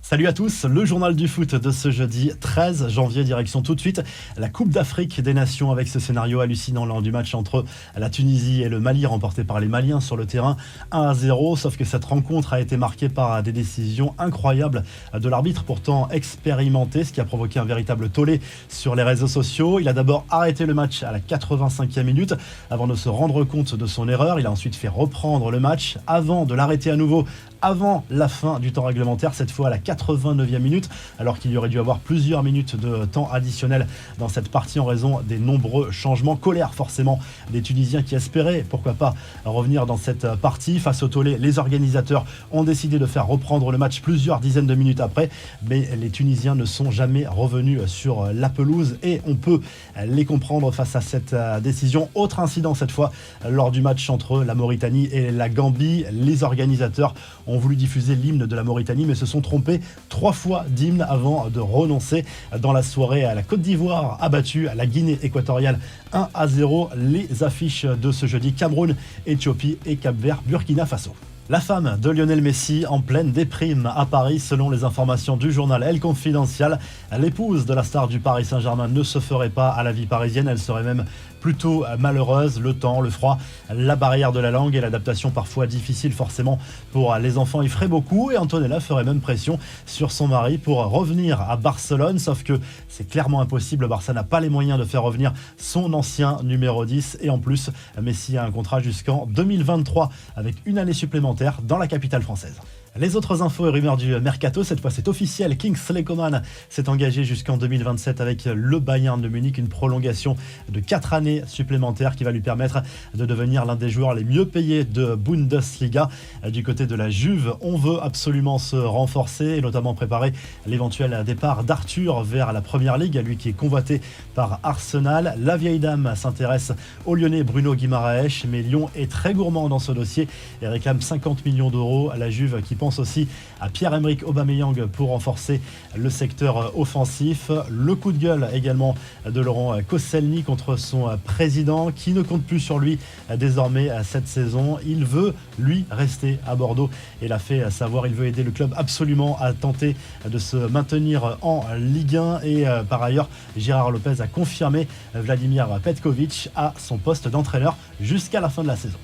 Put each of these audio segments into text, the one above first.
Salut à tous, le journal du foot de ce jeudi 13 janvier, direction tout de suite la Coupe d'Afrique des Nations avec ce scénario hallucinant lors du match entre la Tunisie et le Mali remporté par les Maliens sur le terrain 1-0, sauf que cette rencontre a été marquée par des décisions incroyables de l'arbitre pourtant expérimenté, ce qui a provoqué un véritable tollé sur les réseaux sociaux. Il a d'abord arrêté le match à la 85e minute avant de se rendre compte de son erreur. Il a ensuite fait reprendre le match avant de l'arrêter à nouveau avant la fin du temps réglementaire, cette fois à la 89e minute, alors qu'il y aurait dû avoir plusieurs minutes de temps additionnel dans cette partie en raison des nombreux changements. Colère forcément des Tunisiens qui espéraient, pourquoi pas, revenir dans cette partie. Face au tollé, les organisateurs ont décidé de faire reprendre le match plusieurs dizaines de minutes après, mais les Tunisiens ne sont jamais revenus sur la pelouse et on peut les comprendre face à cette décision. Autre incident cette fois lors du match entre la Mauritanie et la Gambie. Les organisateurs ont voulu diffuser l'hymne de la Mauritanie mais se sont trompés 3 fois d'hymne avant de renoncer. Dans la soirée, la Côte d'Ivoire a battu la Guinée équatoriale 1-0. Les affiches de ce jeudi: Cameroun, Éthiopie et Cap-Vert, Burkina Faso. La femme de Lionel Messi en pleine déprime à Paris, selon les informations du journal El Confidencial. L'épouse de la star du Paris Saint-Germain ne se ferait pas à la vie parisienne, elle serait même plutôt malheureuse. Le temps, le froid, la barrière de la langue et l'adaptation parfois difficile forcément pour les enfants y ferait beaucoup, et Antonella ferait même pression sur son mari pour revenir à Barcelone, sauf que c'est clairement impossible. Le Barça n'a pas les moyens de faire revenir son ancien numéro 10 et en plus Messi a un contrat jusqu'en 2023 avec une année supplémentaire dans la capitale française. Les autres infos et rumeurs du mercato, cette fois c'est officiel, Kingsley Coman s'est engagé jusqu'en 2027 avec le Bayern de Munich, une prolongation de 4 années supplémentaires qui va lui permettre de devenir l'un des joueurs les mieux payés de Bundesliga. Du côté de la Juve, on veut absolument se renforcer et notamment préparer l'éventuel départ d'Arthur vers la Première Ligue, lui qui est convoité par Arsenal. La vieille dame s'intéresse au Lyonnais Bruno Guimaraes, mais Lyon est très gourmand dans ce dossier et réclame 50 millions d'euros à la Juve qui pense aussi à Pierre-Emerick Aubameyang pour renforcer le secteur offensif. Le coup de gueule également de Laurent Koscielny contre son président qui ne compte plus sur lui désormais cette saison. Il veut, lui, rester à Bordeaux et l'a fait savoir. Il veut aider le club absolument à tenter de se maintenir en Ligue 1 et par ailleurs, Gérard Lopez a confirmé Vladimir Petkovic à son poste d'entraîneur jusqu'à la fin de la saison.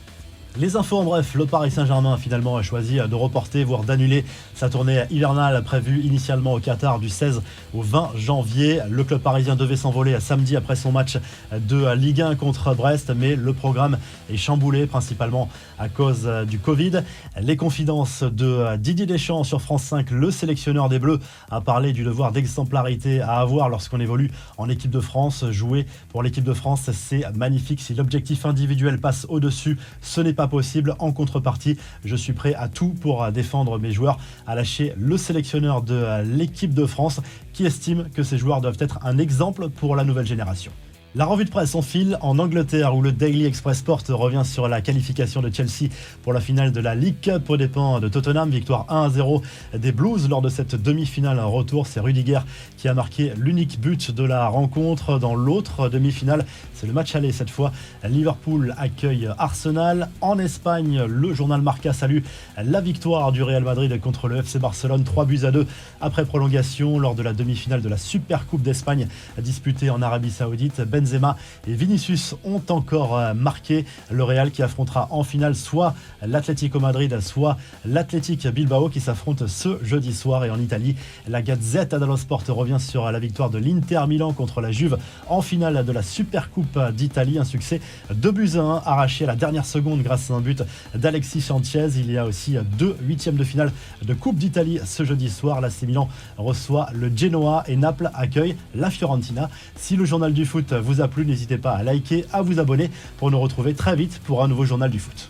Les infos en bref, le Paris Saint-Germain a finalement choisi de reporter, voire d'annuler sa tournée hivernale prévue initialement au Qatar du 16 au 20 janvier. Le club parisien devait s'envoler samedi après son match de Ligue 1 contre Brest, mais le programme est chamboulé principalement à cause du Covid. Les confidences de Didier Deschamps sur France 5, le sélectionneur des Bleus a parlé du devoir d'exemplarité à avoir lorsqu'on évolue en équipe de France. Jouer pour l'équipe de France, c'est magnifique. Si l'objectif individuel passe au-dessus, ce n'est pas possible. En contrepartie, je suis prêt à tout pour défendre mes joueurs, a lâché le sélectionneur de l'équipe de France qui estime que ces joueurs doivent être un exemple pour la nouvelle génération. La revue de presse en file en Angleterre où le Daily Express Sport revient sur la qualification de Chelsea pour la finale de la League Cup aux dépens de Tottenham. Victoire 1-0 des Blues lors de cette demi-finale retour. C'est Rudiger qui a marqué l'unique but de la rencontre. Dans l'autre demi-finale, c'est le match aller cette fois. Liverpool accueille Arsenal. En Espagne, le journal Marca salue la victoire du Real Madrid contre le FC Barcelone. 3-2 après prolongation lors de la demi-finale de la Super Coupe d'Espagne disputée en Arabie Saoudite. Benzema et Vinicius ont encore marqué. Le Real qui affrontera en finale soit l'Atlético Madrid, soit l'Athletic Bilbao qui s'affrontent ce jeudi soir. Et en Italie, la Gazzetta dello Sport revient sur la victoire de l'Inter Milan contre la Juve en finale de la Super Coupe d'Italie. Un succès 2-1 arraché à la dernière seconde grâce à un but d'Alexis Sanchez. Il y a aussi 2 huitièmes de finale de Coupe d'Italie ce jeudi soir. L'AC Milan reçoit le Genoa et Naples accueille la Fiorentina. Si le journal du foot vous a plu, n'hésitez pas à liker, à vous abonner pour nous retrouver très vite pour un nouveau journal du foot.